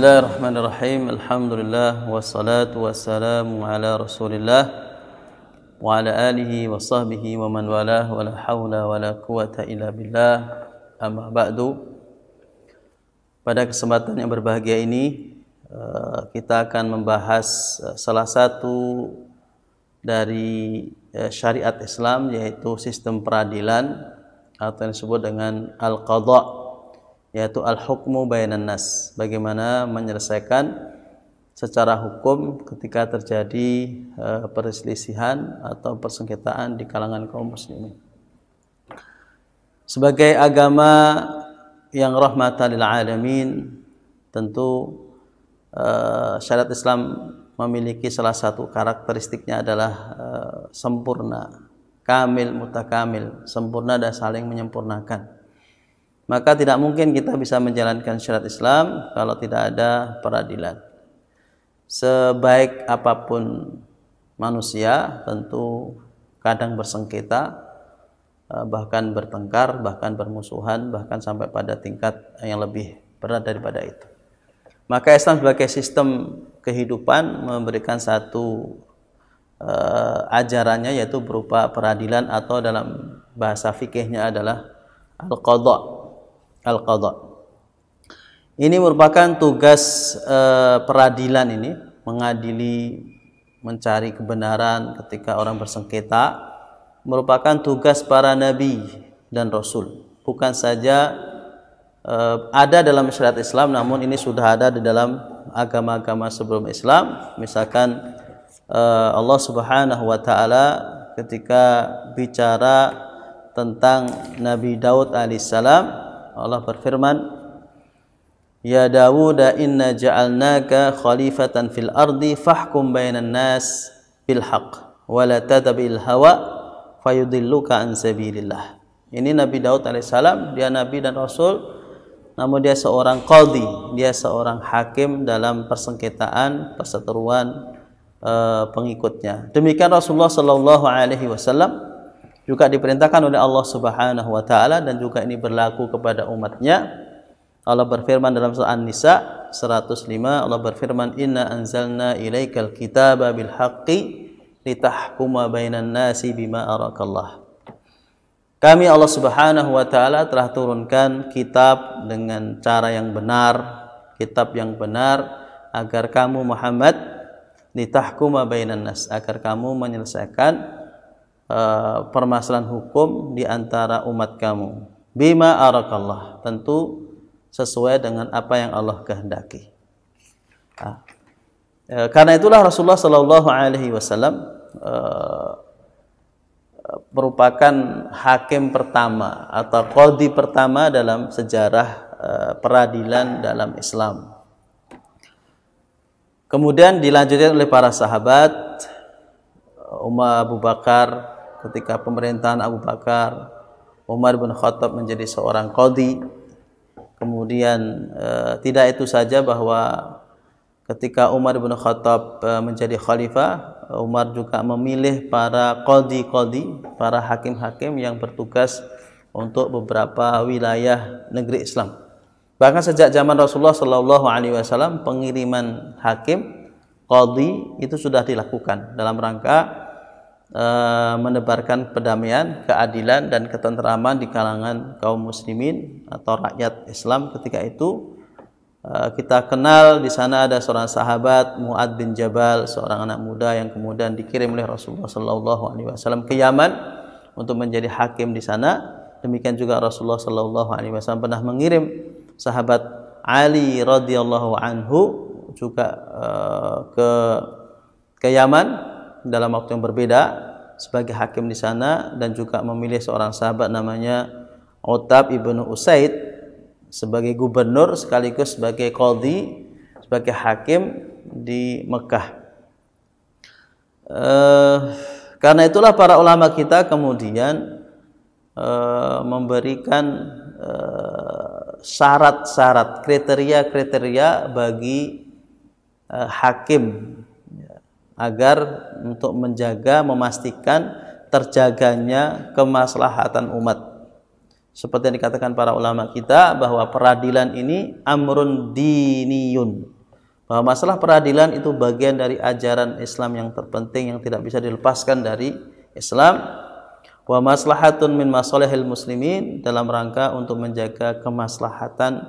Bismillahirrahmanirrahim. Alhamdulillah wassalatu wassalamu ala Rasulillah wa ala alihi wa sahbihi wa man walah wa la haula wa la quwata illa billah. Amma ba'du. Pada kesempatan yang berbahagia ini kita akan membahas salah satu dari syariat Islam, yaitu sistem peradilan atau yang disebut dengan al-qadha, yaitu al-hukmu bainan nas, bagaimana menyelesaikan secara hukum ketika terjadi perselisihan atau persengketaan di kalangan kaum muslimin. Sebagai agama yang rahmatan lil alamin, tentu syariat Islam memiliki salah satu karakteristiknya adalah sempurna, kamil, mutakamil, sempurna dan saling menyempurnakan. Maka tidak mungkin kita bisa menjalankan syariat Islam kalau tidak ada peradilan. Sebaik apapun manusia, tentu kadang bersengketa, bahkan bertengkar, bahkan bermusuhan, bahkan sampai pada tingkat yang lebih berat daripada itu. Maka Islam sebagai sistem kehidupan memberikan satu ajarannya, yaitu berupa peradilan, atau dalam bahasa fikihnya adalah al-qadha. Al-qadha ini merupakan tugas peradilan ini, mengadili, mencari kebenaran ketika orang bersengketa, merupakan tugas para nabi dan rasul. Bukan saja ada dalam syariat Islam, namun ini sudah ada di dalam agama-agama sebelum Islam. Misalkan Allah Subhanahu wa taala ketika bicara tentang Nabi Daud alaihissalam, Allah berfirman, "Ya Dawud, inna ja'alnaka khalifatan fil ardi fahkum bainan nas bil haqq wa la tattabi'il hawa fayudilluka an sabilillah." Ini Nabi Daud alaihissalam, dia nabi dan rasul, namun dia seorang qadhi, dia seorang hakim dalam persengketaan, perseteruan pengikutnya. Demikian Rasulullah sallallahu alaihi wasallam juga diperintahkan oleh Allah Subhanahu wa taala, dan juga ini berlaku kepada umatnya. Allah berfirman dalam surah An-Nisa 105, Allah berfirman, "Inna anzalna ilaikal kitaba bil haqqi litahkuma bainan nasi bima arakallah." Kami Allah Subhanahu wa taala telah turunkan kitab dengan cara yang benar, kitab yang benar, agar kamu Muhammad litahkuma bainan nas, agar kamu menyelesaikan permasalahan hukum di antara umat kamu. Bima arakallah, tentu sesuai dengan apa yang Allah kehendaki. Karena itulah Rasulullah Shallallahu Alaihi Wasallam merupakan hakim pertama atau qadhi pertama dalam sejarah peradilan dalam Islam. Kemudian dilanjutkan oleh para sahabat. Umar Abu Bakar, ketika pemerintahan Abu Bakar, Umar bin Khattab menjadi seorang qadhi. Kemudian tidak itu saja, bahwa ketika Umar bin Khattab menjadi khalifah, Umar juga memilih para qadhi-qadhi, para hakim-hakim yang bertugas untuk beberapa wilayah negeri Islam. Bahkan sejak zaman Rasulullah Shallallahu Alaihi Wasallam, pengiriman hakim qadhi itu sudah dilakukan dalam rangka menebarkan perdamaian, keadilan, dan ketentraman di kalangan kaum muslimin atau rakyat Islam ketika itu. Kita kenal di sana ada seorang sahabat, Mu'adz bin Jabal, seorang anak muda yang kemudian dikirim oleh Rasulullah Shallallahu Alaihi Wasallam ke Yaman untuk menjadi hakim di sana. Demikian juga Rasulullah Shallallahu Alaihi Wasallam pernah mengirim sahabat Ali radhiyallahu anhu juga ke Yaman dalam waktu yang berbeda sebagai hakim di sana, dan juga memilih seorang sahabat namanya Utab ibnu Usaid sebagai gubernur sekaligus sebagai qadhi, sebagai hakim di Mekah. Karena itulah para ulama kita kemudian memberikan syarat-syarat, kriteria-kriteria bagi hakim, agar untuk menjaga, memastikan terjaganya kemaslahatan umat. Seperti yang dikatakan para ulama kita bahwa peradilan ini amrun diniyun. Bahwa masalah peradilan itu bagian dari ajaran Islam yang terpenting yang tidak bisa dilepaskan dari Islam. Wa maslahatun min masalihil muslimin, dalam rangka untuk menjaga kemaslahatan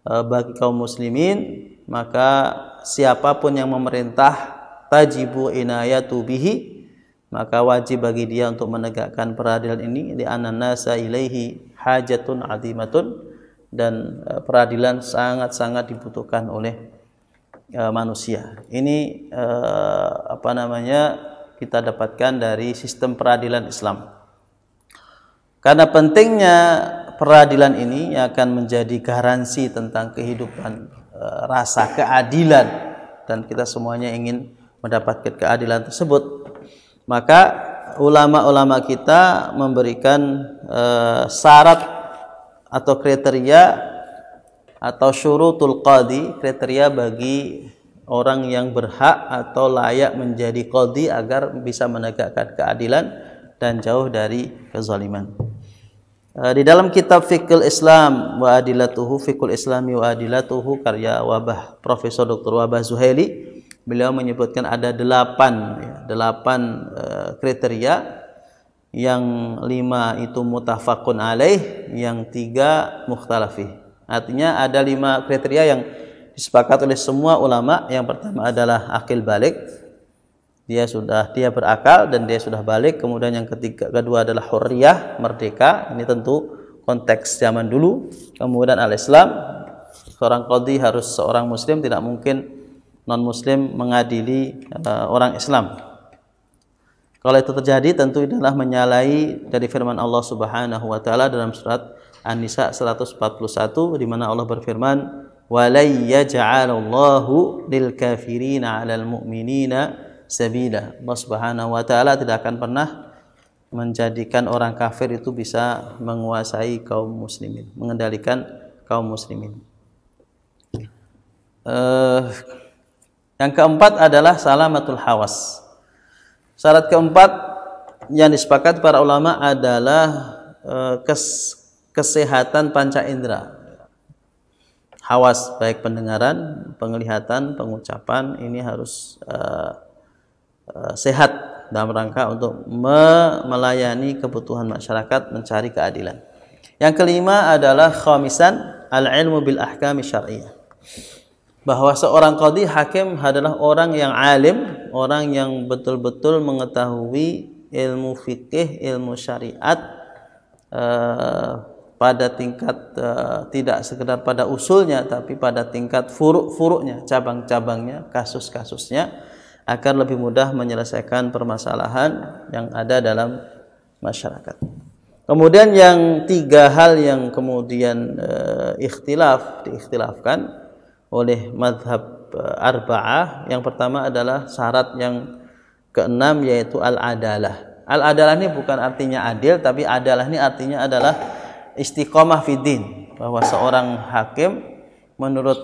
bagi kaum muslimin, maka siapapun yang memerintah tajibu inayatu bihi, maka wajib bagi dia untuk menegakkan peradilan ini, di anna nasa ilaihi hajatun azimatun, dan peradilan sangat-sangat dibutuhkan oleh manusia. Ini kita dapatkan dari sistem peradilan Islam. Karena pentingnya peradilan ini akan menjadi garansi tentang kehidupan rasa keadilan, dan kita semuanya ingin mendapatkan keadilan tersebut. Maka ulama-ulama kita memberikan syarat atau kriteria atau syurutul qadi, kriteria bagi orang yang berhak atau layak menjadi qadi agar bisa menegakkan keadilan dan jauh dari kezaliman. Di dalam kitab Fiqhul Islam wa Adilatuhu, Fiqhul Islami wa Adilatuhu, karya Profesor Dr. Wabah Zuhaili, beliau menyebutkan ada 8 kriteria, yang 5 itu muttafaqun alaih, yang 3 mukhtalafih. Artinya ada 5 kriteria yang disepakati oleh semua ulama. Yang pertama adalah akil balik, dia berakal dan dia sudah balik. Kemudian yang kedua adalah hurriyah, merdeka. Ini tentu konteks zaman dulu. Kemudian al-Islam, seorang qadhi harus seorang muslim, tidak mungkin non muslim mengadili orang Islam. Kalau itu terjadi, tentu adalah menyalahi dari firman Allah Subhanahu wa taala dalam surat An-Nisa 141, di mana Allah berfirman, "Walay yaj'alallahu lil kafirina 'alal mu'minina sabila." Allah Subhanahu wa taala tidak akan pernah menjadikan orang kafir itu bisa menguasai kaum muslimin, mengendalikan kaum muslimin. Yang keempat adalah salamatul hawas. Syarat keempat yang disepakati para ulama adalah kesehatan panca indera. Hawas, baik pendengaran, penglihatan, pengucapan, ini harus sehat dalam rangka untuk melayani kebutuhan masyarakat, mencari keadilan. Yang kelima adalah khamisan al-ilmu bil ahkami syar'iyyah. Bahwa seorang qadhi hakim adalah orang yang alim, orang yang betul-betul mengetahui ilmu fikih, ilmu syariat pada tingkat tidak sekedar pada usulnya, tapi pada tingkat furuk-furuknya, cabang-cabangnya, kasus-kasusnya, akan lebih mudah menyelesaikan permasalahan yang ada dalam masyarakat. Kemudian yang 3 hal yang kemudian diikhtilafkan oleh madhab arba'ah. Yang pertama adalah syarat yang keenam, yaitu al-adalah. Al-adalah ini bukan artinya adil, tapi adalah ini artinya adalah istiqomah fiddin, bahwa seorang hakim menurut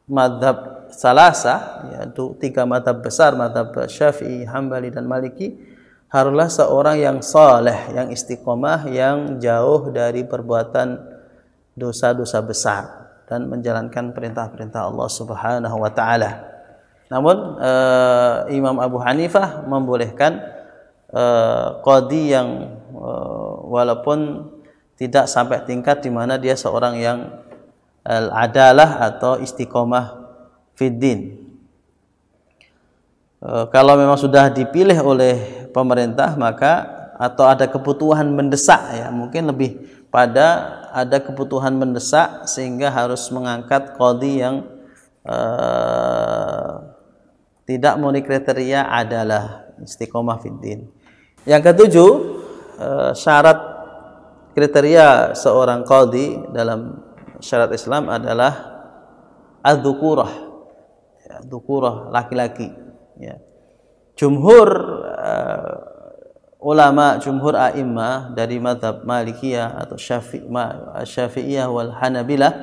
madhab salasa, yaitu 3 madhab besar, madhab Syafi'i, Hambali, dan Maliki, haruslah seorang yang saleh, yang istiqomah, yang jauh dari perbuatan dosa-dosa besar dan menjalankan perintah-perintah Allah Subhanahu wa taala. Namun Imam Abu Hanifah membolehkan qadhi yang walaupun tidak sampai tingkat di mana dia seorang yang al-adalah atau istiqomah fiddin. Kalau memang sudah dipilih oleh pemerintah, maka atau ada kebutuhan mendesak, ya mungkin lebih pada ada kebutuhan mendesak sehingga harus mengangkat qadhi yang tidak memenuhi kriteria adalah istiqomah fiddin. Yang ketujuh, syarat kriteria seorang qadhi dalam syariat Islam adalah adzukurah, ya, dzukurah, laki-laki, ya. Jumhur ulama, jumhur a'immah dari mazhab Malikiyah atau Syafi'iyah wal Hanabilah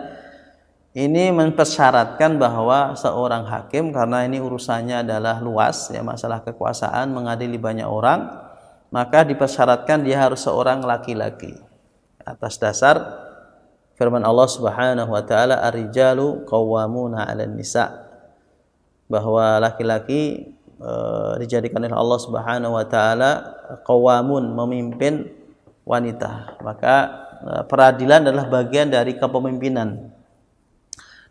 ini mempersyaratkan bahwa seorang hakim, karena ini urusannya adalah luas, ya, masalah kekuasaan, mengadili banyak orang, maka dipersyaratkan dia harus seorang laki-laki. atas dasar firman Allah Subhanahu wa taala, ar-rijalu qawwamuna 'alan nisa, bahwa laki-laki dijadikan oleh Allah Subhanahu wa taala qawamun, memimpin wanita. Maka peradilan adalah bagian dari kepemimpinan.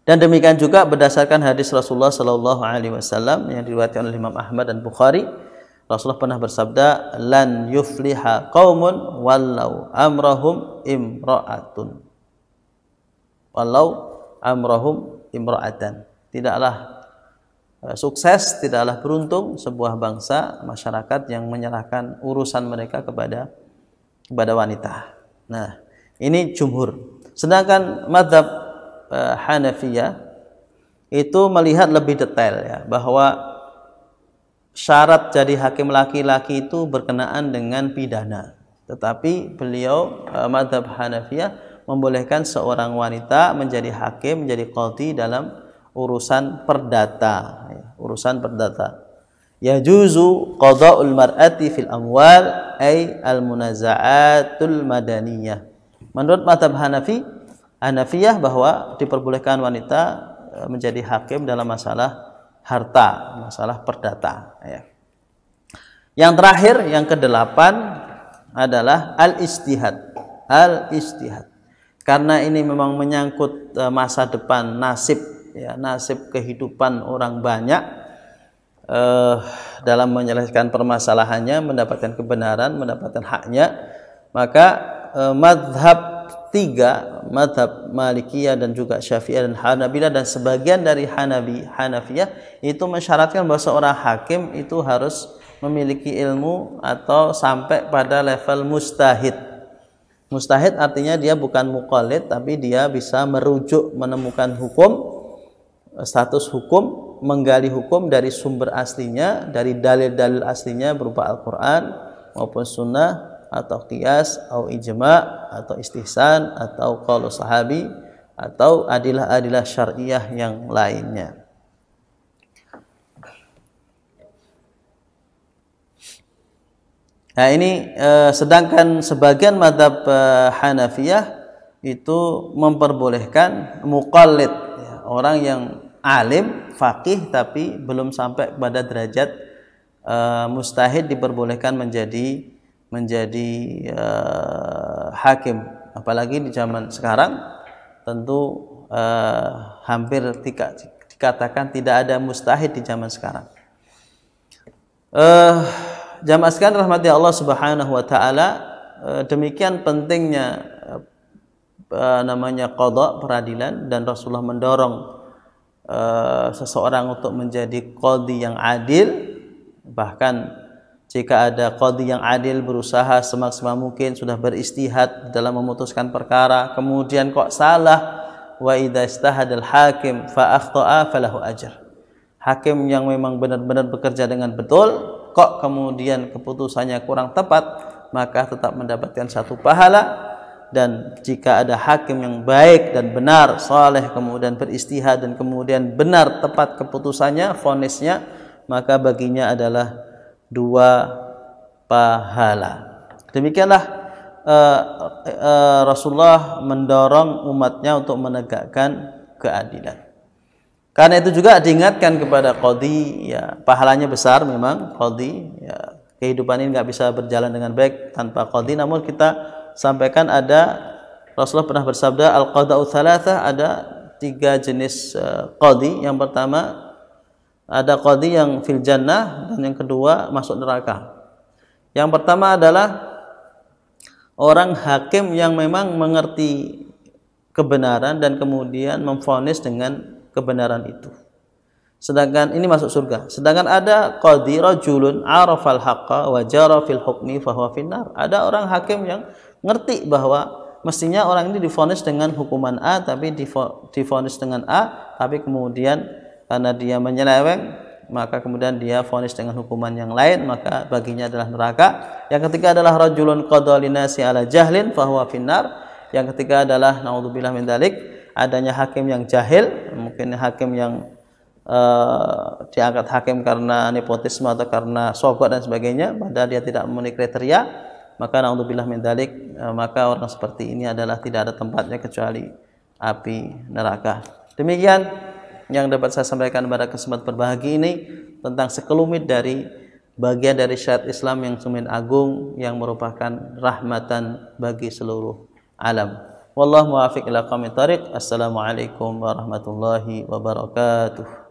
Dan demikian juga berdasarkan hadis Rasulullah sallallahu alaihi wasallam yang diriwayatkan oleh Imam Ahmad dan Bukhari, Rasulullah pernah bersabda, lan yufliha qaumun wallau amrahum imra'atun. Wallau amrahum imra'atan. Tidaklah sukses, tidaklah beruntung sebuah bangsa, masyarakat yang menyerahkan urusan mereka kepada wanita. Nah, ini jumhur. Sedangkan mazhab Hanafiyah itu melihat lebih detail ya, bahwa syarat jadi hakim laki-laki itu berkenaan dengan pidana. Tetapi beliau mazhab Hanafiyah membolehkan seorang wanita menjadi hakim, menjadi qadhi dalam urusan perdata, urusan perdata. Yajuzu qada'ul mar'ati fil amwal ay al munaza'atul madaniyah. Menurut mazhab Hanafiyah bahwa diperbolehkan wanita menjadi hakim dalam masalah harta, masalah perdata. Yang terakhir, yang kedelapan adalah al-istihad. Al-istihad. Karena ini memang menyangkut masa depan, nasib nasib kehidupan orang banyak dalam menyelesaikan permasalahannya, mendapatkan kebenaran, mendapatkan haknya, maka mazhab tiga, mazhab Malikiyah dan juga Syafi'iyah dan Hanabilah dan sebagian dari Hanafiyah itu mensyaratkan bahwa seorang hakim itu harus memiliki ilmu atau sampai pada level mustahid. Mustahid artinya dia bukan muqallid, tapi dia bisa merujuk, menemukan hukum, status hukum, menggali hukum dari sumber aslinya, dari dalil-dalil aslinya berupa Al-Quran maupun Sunnah, atau qiyas, atau ijma', atau istihsan, atau qaul sahabi, atau adilah-adilah syariah yang lainnya. Nah ini sedangkan sebagian mazhab Hanafiyah itu memperbolehkan muqallid, orang yang alim, faqih tapi belum sampai pada derajat mustahid, diperbolehkan menjadi hakim. Apalagi di zaman sekarang tentu hampir dikatakan tidak ada mustahid di zaman sekarang. Jamaah sekalian rahmati Allah Subhanahu wa taala, demikian pentingnya namanya qadha, peradilan, dan Rasulullah mendorong seseorang untuk menjadi qadhi yang adil. Bahkan jika ada qadhi yang adil, berusaha semaksimal mungkin, sudah beristihad dalam memutuskan perkara, kemudian kok salah, wa idza istahadal hakim fa akhta'a falahu ajr. Hakim yang memang benar-benar bekerja dengan betul, kok kemudian keputusannya kurang tepat, maka tetap mendapatkan satu pahala. Dan jika ada hakim yang baik dan benar, saleh, kemudian beristihad dan kemudian benar tepat keputusannya, vonisnya, maka baginya adalah 2 pahala. Demikianlah Rasulullah mendorong umatnya untuk menegakkan keadilan. Karena itu juga diingatkan kepada qadhi, ya, pahalanya besar memang qadhi, ya, kehidupan ini nggak bisa berjalan dengan baik tanpa qadhi. Namun kita sampaikan Rasulullah pernah bersabda, al-qada'u thalatha, ada 3 jenis qadhi. Yang pertama ada qadhi yang fil jannah, dan yang kedua masuk neraka. Yang pertama adalah orang hakim yang memang mengerti kebenaran dan kemudian memvonis dengan kebenaran itu, sedangkan ini masuk surga. Sedangkan ada qadhi rajulun arafal haqqa wa jara fil hukmi fa huwa finnar. Ada orang hakim yang ngerti bahwa mestinya orang ini divonis dengan hukuman A, tapi divonis dengan A, tapi kemudian karena dia menyeleweng, maka kemudian dia vonis dengan hukuman yang lain, maka baginya adalah neraka. Yang ketiga adalah rajulun qadha linasi ala jahlin fa huwa finnar. Yang ketiga adalah naudzubillah min dzalik, adanya hakim yang jahil, mungkin hakim yang diangkat hakim karena nepotisme atau karena sogot dan sebagainya, padahal dia tidak memenuhi kriteria, maka naudzubillah min dzalik, maka orang seperti ini adalah tidak ada tempatnya kecuali api neraka. Demikian yang dapat saya sampaikan pada kesempatan berbahagia ini tentang sekelumit dari bagian dari syariat Islam yang sumit agung, yang merupakan rahmatan bagi seluruh alam. Wallahu muwaffiq ila aqwamit thariq. Assalamualaikum warahmatullahi wabarakatuh.